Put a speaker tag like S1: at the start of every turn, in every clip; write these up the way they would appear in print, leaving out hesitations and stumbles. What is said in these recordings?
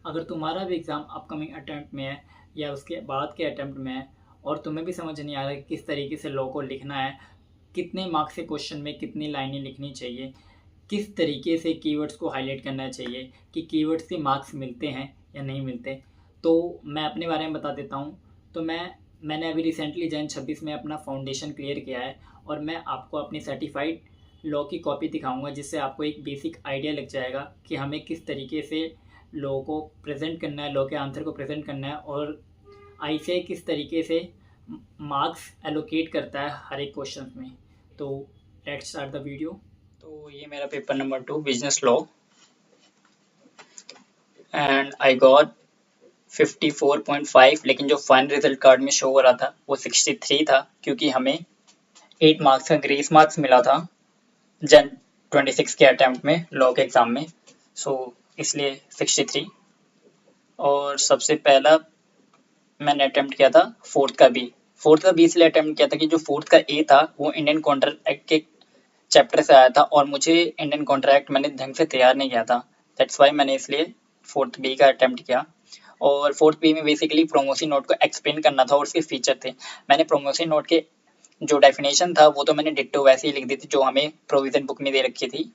S1: अगर तुम्हारा भी एग्ज़ाम अपकमिंग अटेम्प्ट में है या उसके बाद के अटेम्प्ट में है और तुम्हें भी समझ नहीं आ रहा कि किस तरीके से लॉ को लिखना है, कितने मार्क्स के क्वेश्चन में कितनी लाइनें लिखनी चाहिए, किस तरीके से कीवर्ड्स को हाईलाइट करना चाहिए कि कीवर्ड्स के मार्क्स मिलते हैं या नहीं मिलते, तो मैं अपने बारे में बता देता हूँ। तो मैंने अभी रिसेंटली जैन 26 में अपना फाउंडेशन क्लियर किया है और मैं आपको अपनी सर्टिफाइड लॉ की कॉपी दिखाऊंगा, जिससे आपको एक बेसिक आइडिया लग जाएगा कि हमें किस तरीके से लॉ को प्रेजेंट करना है, लॉ के आंसर को प्रेजेंट करना है और आईसीआई किस तरीके से मार्क्स एलोकेट करता है हर एक क्वेश्चन में। तो लेट्स स्टार्ट द वीडियो। तो ये मेरा paper number 2 business law and I got 54.5, लेकिन जो फाइनल रिजल्ट कार्ड में शो हो रहा था वो 63 था, क्योंकि हमें 8 मार्क्स का ग्रेस मार्क्स मिला था जन 26 के अटेम्प्ट में लॉ के एग्ज़ाम में। सो इसलिए 63। और सबसे पहला मैंने अटेम्प्ट किया था फोर्थ का बी इसलिए अटेम्प्ट किया था कि जो फोर्थ का ए था वो इंडियन कॉन्ट्रैक्ट के चैप्टर से आया था और मुझे इंडियन कॉन्ट्रैक्ट मैंने ढंग से तैयार नहीं किया था। दैट्स वाई मैंने इसलिए फोर्थ बी का अटेम्प्ट किया। और फोर्थ बी में बेसिकली प्रोमोशन नोट को एक्सप्लेन करना था और उसके फीचर थे। मैंने प्रोमोशन नोट के जो डेफिनेशन था वो तो मैंने डिट्टो वैसे ही लिख दी थी जो हमें प्रोविजन बुक में दे रखी थी,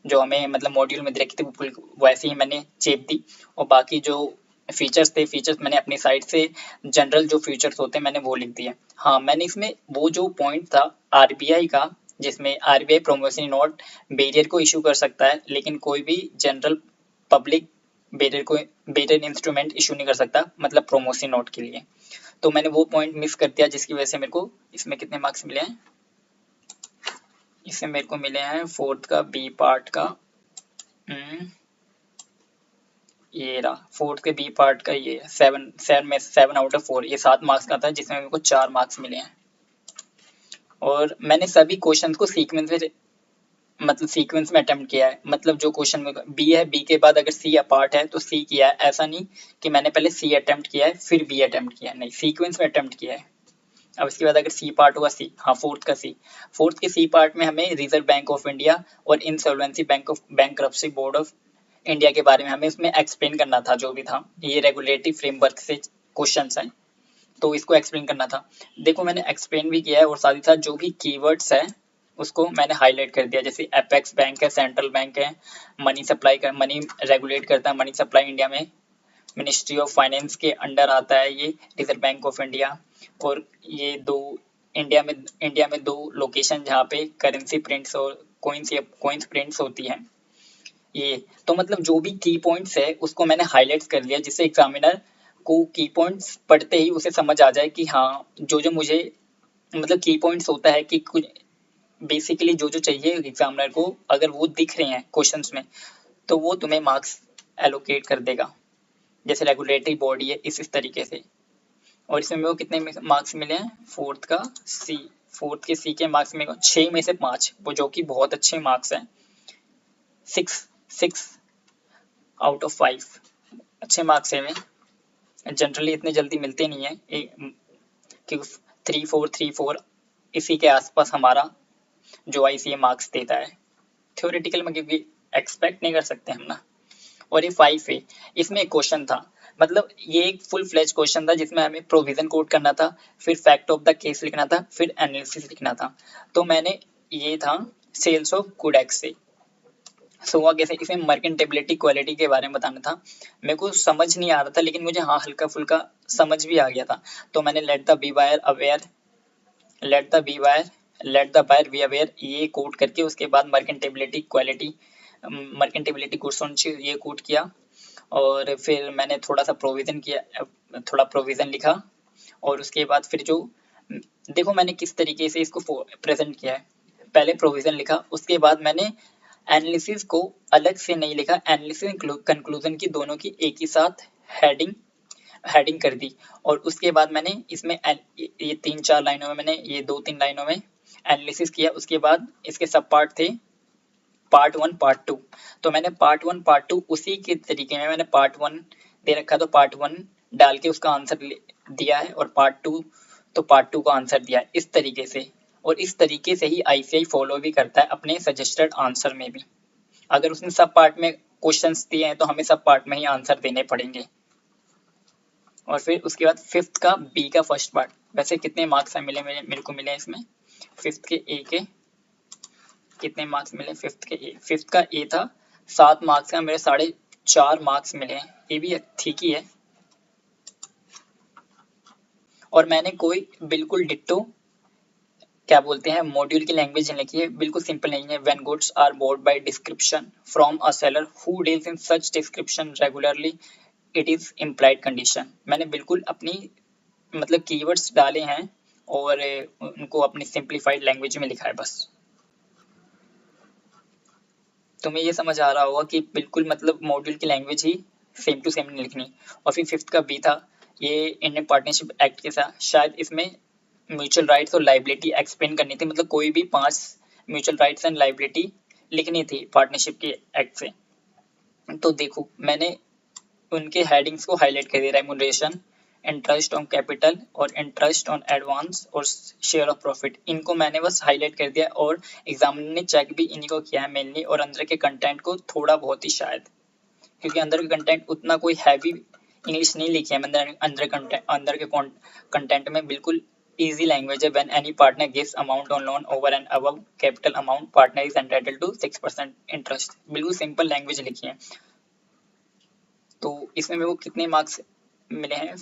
S1: जो हमें मतलब मॉड्यूल में दे रखी थी, वो वैसे ही मैंने चेप दी। और बाकी जो फीचर्स मैंने अपनी साइड से जनरल जो फीचर्स होते हैं मैंने वो लिख दिए। हाँ, मैंने इसमें वो जो पॉइंट था आरबीआई का, जिसमें आरबीआई प्रोमोशनरी नोट बैरियर को इशू कर सकता है लेकिन कोई भी general public barrier instrument issue नहीं कर सकता, मतलब प्रोमोशनरी नोट के लिए। तो मैंने वो पॉइंट मिस कर दिया, जिसकी वजह से मेरे को इसमें कितने मार्क्स मिले हैं, इसमें मेरे को मिले हैं फोर्थ का बी पार्ट का ये रहा, फोर्थ के बी पार्ट का ये 7 आउट ऑफ 4, ये 7 मार्क्स का था जिसमें मेरे को 4 मार्क्स मिले हैं। और मैंने सभी क्वेश्चन को सीक्वेंस में अटेम्प्ट किया है, मतलब जो क्वेश्चन में बी है, बी के बाद अगर सी पार्ट है तो सी किया है। ऐसा नहीं कि मैंने पहले सी अटेम्प्ट किया है फिर बी अटेम्प्ट किया है, नहीं, सीक्वेंस में अटेम्प्ट किया है। अब इसके बाद अगर सी पार्ट होगा, सी, हाँ, फोर्थ के सी पार्ट में हमें रिजर्व बैंक ऑफ इंडिया और insolvency bankruptcy board of India के बारे में हमें उसमें एक्सप्लेन करना था। जो भी था ये रेगुलेटरी फ्रेमवर्क से क्वेश्चंस हैं, तो इसको एक्सप्लेन करना था। देखो मैंने एक्सप्लेन भी किया है और साथ ही साथ जो भी कीवर्ड्स है उसको मैंने हाईलाइट कर दिया। जैसे एपेक्स बैंक है, सेंट्रल बैंक है, मनी रेगुलेट करता है, मनी सप्लाई इंडिया में मिनिस्ट्री ऑफ फाइनेंस के अंडर आता है ये रिजर्व बैंक ऑफ इंडिया। और ये दो इंडिया में दो लोकेशन जहाँ पे करेंसी प्रिंट्स और कोइंस प्रिंट्स होती हैं। ये तो मतलब जो भी की पॉइंट्स है उसको मैंने हाईलाइट कर लिया, जिससे एग्जामिनर को की पॉइंट्स पढ़ते ही उसे समझ आ जाए कि हाँ, जो जो मुझे मतलब की पॉइंट्स होता है कि कुछ बेसिकली जो जो चाहिए एग्जामिनर को, अगर वो दिख रहे हैं क्वेश्चंस में तो वो तुम्हें मार्क्स एलोकेट कर देगा। जैसे रेगुलेटरी बॉडी है इस तरीके से। और इसमें मेरे को कितने मार्क्स मिले हैं, फोर्थ के सी के मार्क्स मेरे को 6 में से 5, वो जो कि बहुत अच्छे मार्क्स हैं। 6 आउट ऑफ 5 अच्छे मार्क्स है। जनरली इतने जल्दी मिलते नहीं है, क्योंकि 3-4 इसी के आसपास हमारा जो आईसीए मार्क्स देता है थ्योरेटिकल में, क्योंकि एक्सपेक्ट नहीं कर सकते हम ना। और ये 5 है, इसमें एक क्वेश्चन था, मतलब ये एक फुल फ्लेज क्वेश्चन था जिसमें हमें प्रोविजन कोड करना था, फिर फैक्ट ऑफ द केस लिखना था, फिर एनालिसिस लिखना था। तो मैंने ये था सेल्स ऑफ गुड एक्स से। सो हुआ कैसे, इसमें मर्केंटेबिलिटी क्वालिटी के बारे में बताना था। मेरे को समझ नहीं आ रहा था लेकिन मुझे हाँ हल्का फुल्का समझ भी आ गया था। तो मैंने let the be buyer be aware ये कोड करके उसके बाद मर्केंटेबिलिटी गुड्स ऑन ये कोड किया। और फिर मैंने थोड़ा प्रोविजन लिखा। और उसके बाद फिर जो देखो मैंने किस तरीके से इसको प्रेजेंट किया है, पहले प्रोविजन लिखा, उसके बाद मैंने एनालिसिस को अलग से नहीं लिखा, एनालिसिस कंक्लूजन की दोनों की एक ही साथ हेडिंग कर दी। और उसके बाद मैंने इसमें ये 3-4 लाइनों में, मैंने ये 2-3 लाइनों में एनालिसिस किया। उसके बाद इसके सब पार्ट थे, पार्ट 1 पार्ट 2। तो मैंने पार्ट 1 पार्ट 2 उसी के तरीके में मैंने पार्ट 1 दे रखा तो पार्ट 1 डाल के उसका आंसर दिया है, और पार्ट 2 तो पार्ट 2 का आंसर दिया है इस तरीके से। और इस तरीके से ही आईसीआई फॉलो भी करता है अपने सजेस्टेड आंसर में भी। अगर उसने सब पार्ट में क्वेश्चंस दिए हैं तो हमें सब पार्ट में ही आंसर देने पड़ेंगे। और फिर उसके बाद फिफ्थ का बी का फर्स्ट पार्ट, वैसे कितने मार्क्स मिले मेरे को मिले इसमें, फिफ्थ के ए के कितने मार्क्स मिले, फिफ्थ का ए था 7 मार्क्स का, मेरे 4.5 मार्क्स मिले हैं, ये भी ठीक ही है। और मैंने कोई बिल्कुल डिट्टो क्या बोलते हैं मॉड्यूल की लैंग्वेज लिखी है, बिल्कुल सिंपल नहीं है। When goods are bought by description from a seller who deals in such description regularly it is implied condition. मैंने बिल्कुल अपनी मतलब कीवर्ड्स डाले हैं और उनको अपनी सिंप्लीफाइड लैंग्वेज में लिखा है बस। तुम्हें ये समझ आ रहा होगा कि बिल्कुल मतलब मॉड्यूल की लैंग्वेज ही सेम टू सेम लिखनी। और फिर फिफ्थ का बी था, ये इंडियन पार्टनरशिप एक्ट के साथ शायद इसमें म्यूचुअल राइट्स और लाइबिलिटी एक्सप्लेन करनी थी, मतलब कोई भी 5 म्यूचुअल राइट्स एंड लाइबिलिटी लिखनी थी पार्टनरशिप के एक्ट से। तो देखो मैंने उनके हेडिंग्स को हाईलाइट कर दिया, रेम्यूनरेशन, इंटरेस्ट ऑन कैपिटल और इंटरेस्ट ऑन एडवांस और शेयर ऑफ प्रॉफिट, इनको मैंने बस हाईलाइट कर दिया। और एग्जामिनर ने चेक भी इन्हीं को किया है मेनली, और अंदर के कंटेंट को थोड़ा बहुत ही शायद, क्योंकि अंदर के कंटेंट उतना कोई हैवी इंग्लिश नहीं लिखी है मैंने, अंदर के कंटेंट में बिल्कुल इजी लैंग्वेज है। When any partner gives amount on loan over and above capital amount partner is entitled to 6% interest, बिल्कुल सिंपल लैंग्वेज लिखी है। तो इसमें मेरे को कितने मार्क्स मिले हैं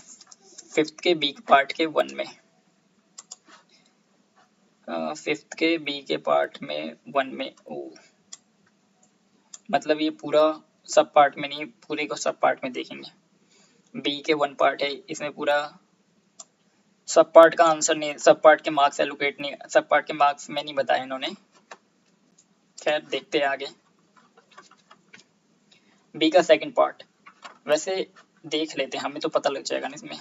S1: फिफ्थ के बी पार्ट के 1 में, फिफ्थ के बी के पार्ट में 1 में, ओ मतलब ये पूरा सब पार्ट में नहीं, पूरे को सब पार्ट में देखेंगे। बी के 1 पार्ट है, इसमें पूरा सब पार्ट का आंसर नहीं, सब पार्ट के मार्क्स एलोकेट नहीं, सब पार्ट के मार्क्स में नहीं बताए इन्होंने। खैर देखते हैं आगे। बी का सेकंड पार्ट वैसे देख लेते हैं, हमें तो पता लग जाएगा ना इसमें।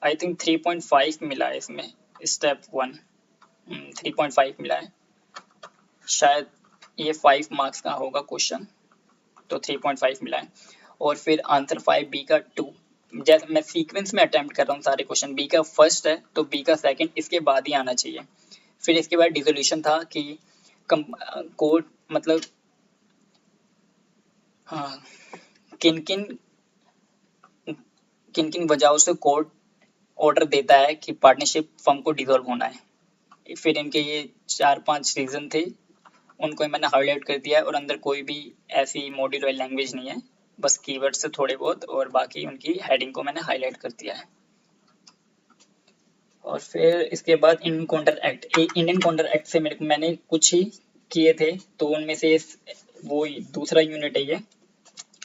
S1: आई थिंक 3.5 मिला है इसमें, स्टेप 1 3.5 मिला है, शायद ये 5 मार्क्स का होगा क्वेश्चन, तो 3.5 मिला है। और फिर आंसर 5 बी का 2, जैसे मैं सीक्वेंस में अटेम्प्ट कर रहा हूँ सारे क्वेश्चन, बी का फर्स्ट है तो बी का सेकंड इसके बाद ही आना चाहिए। फिर इसके बाद डिसोल्यूशन था कि कोड मतलब हाँ किन किन वजहों से कोर्ट ऑर्डर देता है कि पार्टनरशिप फर्म को डिसॉल्व होना है। फिर इनके ये 4-5 रीजन थे, उनको मैंने हाईलाइट कर दिया है। और अंदर कोई भी ऐसी मॉड्यूल वाली लैंग्वेज नहीं है, बस कीवर्ड से थोड़े बहुत, और बाकी उनकी हेडिंग को मैंने हाईलाइट कर दिया है। और फिर इसके बाद इंडियन काउंटर एक्ट से मैंने कुछ ही किए थे, तो उनमें से वो दूसरा यूनिट है ये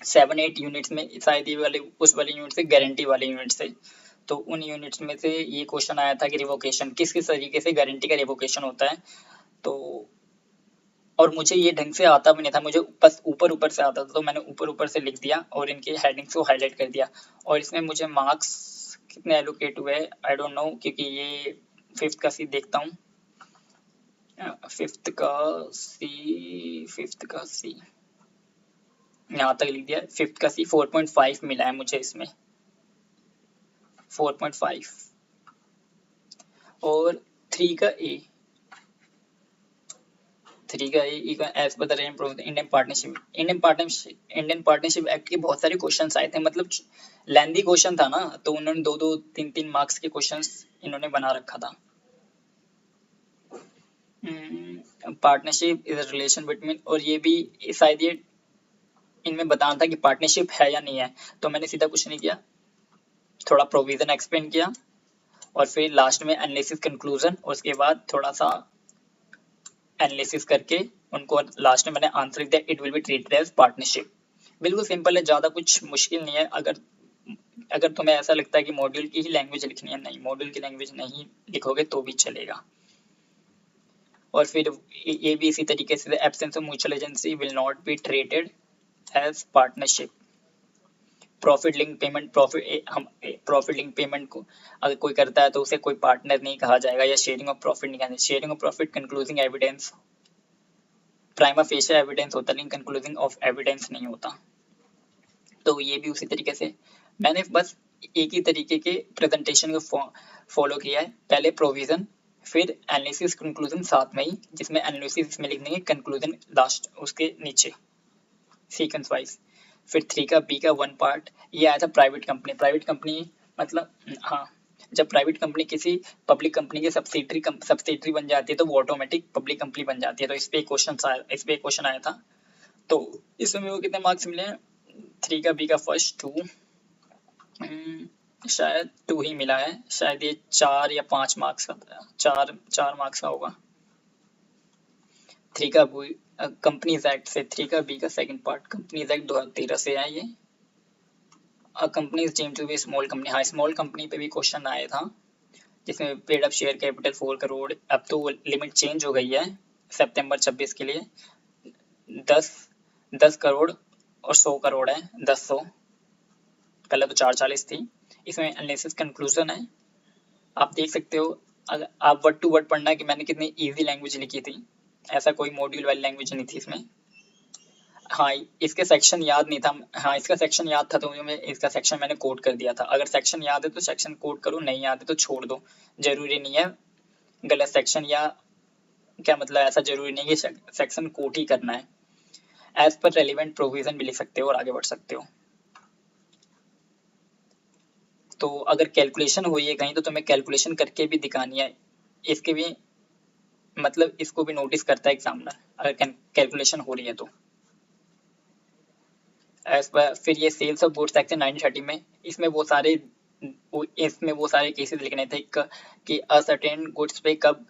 S1: 7-8 यूनिट्स में, शायद ये वाले उस वाले यूनिट से, गारंटी वाले यूनिट से। तो उन यूनिट्स में से ये क्वेश्चन आया था कि रिवोकेशन किस तरीके से गारंटी का रिवोकेशन होता है। तो और मुझे ये ढंग से आता भी नहीं था, मुझे बस ऊपर से आता था, तो मैंने ऊपर से लिख दिया और इनके हेडिंग्स को हाईलाइट कर दिया। और इसमें मुझे मार्क्स कितने एलोकेट हुए आई डोंट नो, क्योंकि ये फिफ्थ का सी देखता हूँ, फिफ्थ का सी यहाँ तक लिख दिया। फिफ्थ का सी 4.5 मिला है मुझे इसमें, 4.5। और 3 का a as per the Indian partnership act के बहुत सारे क्वेश्चंस आए थे, मतलब लेंदी क्वेश्चन था ना, तो उन्होंने 2-2, 3-3 मार्क्स के क्वेश्चंस इन्होंने बना रखा था। Partnership is a relation between, और ये भी शायद ये इनमें बताना था कि पार्टनरशिप है या नहीं है, तो मैंने सीधा कुछ नहीं किया, थोड़ा प्रोविजन एक्सप्लेन किया और फिर लास्ट में एनालिसिस कंक्लूजन, और उसके बाद थोड़ा सा एनालिसिस करके उनको लास्ट में मैंने आंसर दिया, it will be treated as partnership. बिल्कुल सिंपल है, ज़्यादा कुछ मुश्किल नहीं है। अगर तुम्हें ऐसा लगता है कि मॉड्यूल की ही लैंग्वेज लिखनी है, नहीं, मॉड्यूल की लैंग्वेज नहीं लिखोगे तो भी चलेगा। और फिर ये भी इसी तरीके से, absence of mutual agency will not be treated as partnership. Profit link payment को अगर कोई करता है तो उसे कोई पार्टनर नहीं कहा जाएगा, या शेयरिंग ऑफ प्रॉफिट नहीं कहना। Sharing of profit concluding evidence, prima facie evidence होता है, लेकिन कंक्लूजिंग ऑफ एविडेंस नहीं होता। तो ये भी उसी तरीके से मैंने बस एक ही तरीके के प्रेजेंटेशन को फॉलो किया है, पहले प्रोविजन फिर एनालिसिस कंक्लूजन साथ में ही, जिसमें एनालिसिस में लिख देंगे, कंक्लूजन लास्ट उसके नीचे। Sequence wise. फिर 3 का बी का 1 पार्ट, ये आया था प्राइवेट कंपनी। प्राइवेट कंपनी मतलब हाँ, जब प्राइवेट कंपनी किसी पब्लिक कंपनी की सब्सिडरी बन जाती है तो वो ऑटोमेटिक पब्लिक कंपनी बन जाती है। तो इस पे क्वेश्चन आया था। तो इसमें मेरे को कितने मार्क्स मिले हैं? 3 का बी का फर्स्ट 2, शायद 2 ही मिला है, शायद ये 4 या 5 मार्क्स का था, 4 मार्क्स का होगा। 3 का बी कंपनीज एक्ट से, 3 का बी का सेकंड पार्ट कंपनीज एक्ट 2013 से है ये। Companies deemed to be small company, हाँ स्मॉल कंपनी पे भी क्वेश्चन आया था, जिसमें paid up share capital 4 crore. अब तो लिमिट चेंज हो गई है सितंबर 26 के लिए, 10 करोड़ और 100 करोड़ है, 10 100, पहले तो 440 थी। इसमें एनालिसिस कंक्लूजन है, आप देख सकते हो। अगर आप वर्ड टू वर्ड पढ़ना है कि मैंने कितनी इजी लैंग्वेज लिखी थी, ऐसा कोई मॉड्यूल वाली लैंग्वेज नहीं थी इसमें। हाँ, इसके सेक्शन याद नहीं था। हाँ, इसका सेक्शन याद था तो मैं इसका सेक्शन मैंने कोड कर दिया था। अगर सेक्शन याद है तो सेक्शन कोड करो, नहीं याद है तो छोड़ दो। जरूरी नहीं है गलत सेक्शन, या क्या मतलब ऐसा जरूरी नहीं है कि सेक्शन कोड ही करना है। एज पर रेलिवेंट प्रोविजन भी लिख सकते हो और आगे बढ़ सकते हो। तो अगर कैलकुलेशन हुई है कहीं तो तुम्हें कैलकुलेशन करके भी दिखानी है। इसके भी मतलब इसको भी नोटिस करता है एग्जामिनर अगर कैलकुलेशन हो रही है तो। फिर ये सेल्स ऑफ गुड्स सेक्शन 1930 में, इसमें वो सारे केसेस लिखने थे कि असर्टेन गुड्स पे कब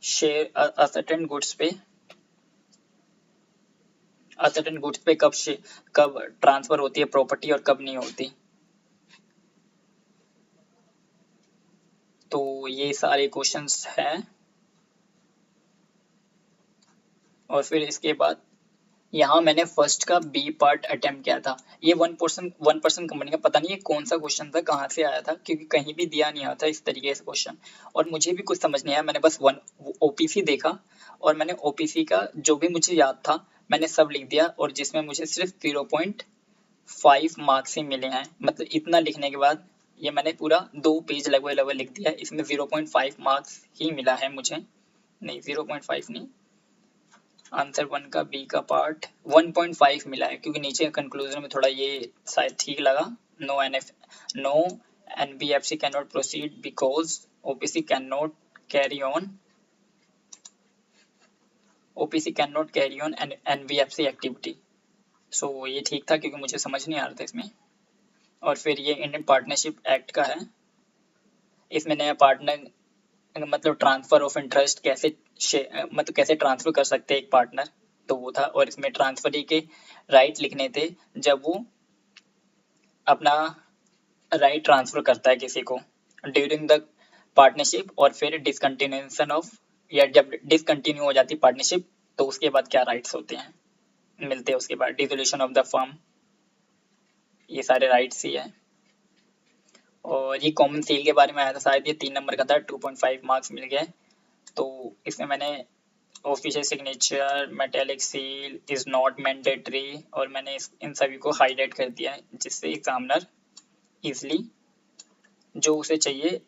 S1: शेयर, असर्टेन गुड्स पे कब ट्रांसफर होती है प्रॉपर्टी और कब नहीं होती। तो ये सारे क्वेश्चंस हैं। और फिर इसके बाद यहाँ मैंने फर्स्ट का बी पार्ट अटेम्प्ट किया था। ये 1% कंपनी का, पता नहीं ये कौन सा क्वेश्चन था, कहाँ से आया था, क्योंकि कहीं भी दिया नहीं आता इस तरीके से क्वेश्चन, और मुझे भी कुछ समझ नहीं आया। मैंने बस ओपीसी देखा और मैंने ओपीसी का जो भी मुझे याद था मैंने सब लिख दिया, और जिसमें मुझे सिर्फ 0.5 मार्क्स ही मिले हैं। मतलब इतना लिखने के बाद ये मैंने पूरा 2 पेज लगभग लिख दिया, इसमें 0.5 मार्क्स ही मिला है मुझे, नहीं 0.5 नहीं, आंसर 1 का बी का पार्ट 1.5 मिला है, क्योंकि नीचे कंक्लूजन में थोड़ा ये शायद ठीक लगा। No NBFC cannot proceed because OPC cannot carry on NBFC activity. So ये ठीक था क्योंकि मुझे समझ नहीं आ रहा था इसमें। और फिर ये इंडियन पार्टनरशिप एक्ट का है, इसमें नया पार्टनर मतलब ट्रांसफर ऑफ इंटरेस्ट मतलब कैसे ट्रांसफर कर सकते हैं एक पार्टनर, तो वो था। और इसमें ट्रांसफरी के राइट लिखने थे जब वो अपना राइट ट्रांसफर करता है किसी को ड्यूरिंग द पार्टनरशिप, और फिर डिसकंटिन्यूएशन ऑफ, या जब डिसकंटिन्यू हो जाती पार्टनरशिप तो उसके बाद क्या राइट्स होते हैं मिलते हैं उसके बाद, डिसोल्यूशन ऑफ द फर्म, ये सारे राइट्स ही है। और ये कॉमन सील के बारे में आया था, शायद ये 3 नंबर का था, 2.5 मार्क्स मिल गए। तो इसमें मैंने official signature, metallic seal is not mandatory, और मैंने इन सभी को हाईलाइट कर दिया है जिससे एग्जामिनर इजली जो उसे चाहिए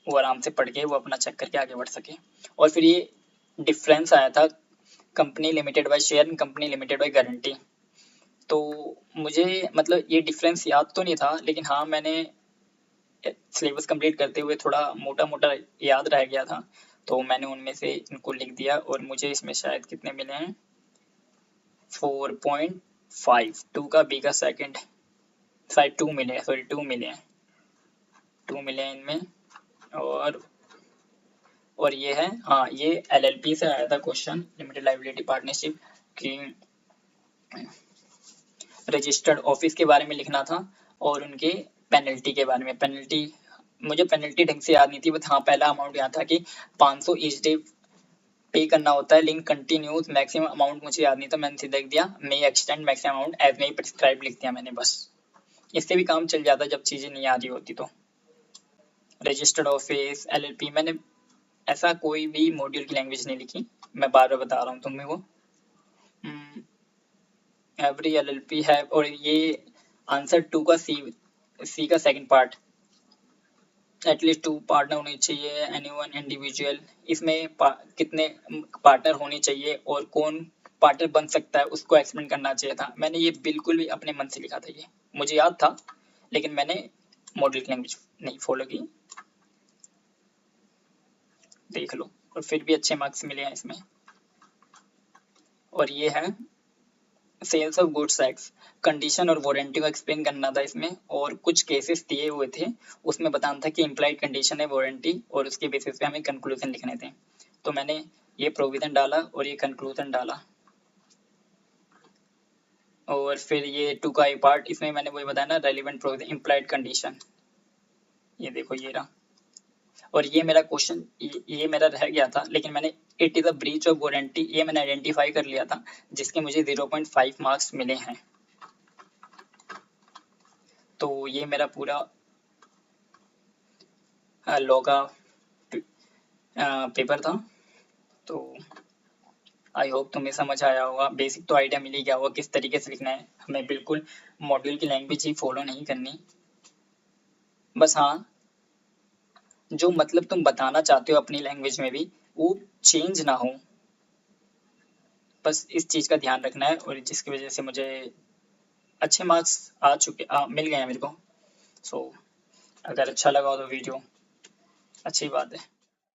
S1: वो आराम से पढ़ के वो अपना चेक करके आगे बढ़ सके। और फिर ये डिफरेंस आया था company limited by share, company limited by guarantee. तो मुझे मतलब ये डिफरेंस याद तो नहीं था, लेकिन हाँ मैंने सिलेबस कंप्लीट करते हुए थोड़ा मोटा मोटा याद रह गया था, तो मैंने उनमें से इनको लिख दिया। और मुझे इसमें शायद कितने मिले हैं, 4.5, 2 का बी का सेकंड, शायद 2 मिले हैं, सॉरी 2 मिले हैं इनमें। और ये है, हाँ ये एलएलपी से आया था क्वेश्चन, लिमिटेड लायबिलिटी पार्टनरशिप की रजिस्टर्ड ऑफिस के बारे में लिखना था, और उनके पेनल्टी के बारे में। मुझे पेनल्टी ढंग से याद नहीं थी, बट हाँ पहला अमाउंट याद था कि 500 ईच डे पे करना होता है, लेकिन कंटिन्यूस मैक्सिमम अमाउंट मुझे याद नहीं था, मैंने सीधा लिख दिया may extend maximum amount as may prescribe लिख दिया मैंने बस। इससे भी काम चल जाता जब चीजें नहीं आ रही होती तो। रजिस्टर्ड ऑफिस, एलएलपी, मैंने ऐसा कोई भी मॉड्यूल की लैंग्वेज नहीं लिखी, मैं बार बार बता रहा हूँ तुम्हें वो। एवरी एलएलपी है, और ये आंसर 2 का सी का सेकंड पार्ट, एटलीस्ट 2 पार्टनर होने चाहिए, एनीवन इंडिविजुअल। इसमें कितने पार्टनर होने चाहिए और कौन पार्टनर बन सकता है उसको एक्सप्लेन करना चाहिए था। मैंने ये बिल्कुल भी अपने मन से लिखा था, ये मुझे याद था लेकिन मैंने मॉडल लैंग्वेज नहीं फॉलो की। देख लो, और फिर भी अच्छे मार्क्स मिले हैं इसमें। और ये है sales of goods act, condition और वारंटी को एक्सप्लेन करना था इसमें, और कुछ केसेस दिए हुए थे उसमें बताना था कि इम्प्लाइड कंडीशन है वारंटी, और उसके बेसिस पे हमें कंक्लूजन लिखने थे। तो मैंने ये प्रोविजन डाला और ये कंक्लूजन डाला, और फिर ये टू का पार्ट, इसमें मैंने वही बताया ना, रेलिवेंट प्रोविजन इम्प्लाइड कंडीशन, ये देखो ये रहा। और ये मेरा क्वेश्चन ये मेरा रह गया था, लेकिन मैंने it is a breach of warranty ये मैंने आइडेंटिफाई कर लिया था, जिसके मुझे 0.5 मार्क्स मिले हैं। तो ये मेरा पूरा लॉ का पेपर था। तो आई होप तुम्हें समझ आया होगा, बेसिक तो आइडिया मिल ही गया होगा किस तरीके से लिखना है। हमें बिल्कुल मॉड्यूल की लैंग्वेज ही फॉलो नहीं करनी, बस हाँ जो मतलब तुम बताना चाहते हो अपनी लैंग्वेज में भी वो चेंज ना हो, बस इस चीज़ का ध्यान रखना है। और जिसकी वजह से मुझे अच्छे मार्क्स मिल गए हैं मेरे को। सो अगर अच्छा लगा हो तो वीडियो, अच्छी बात है।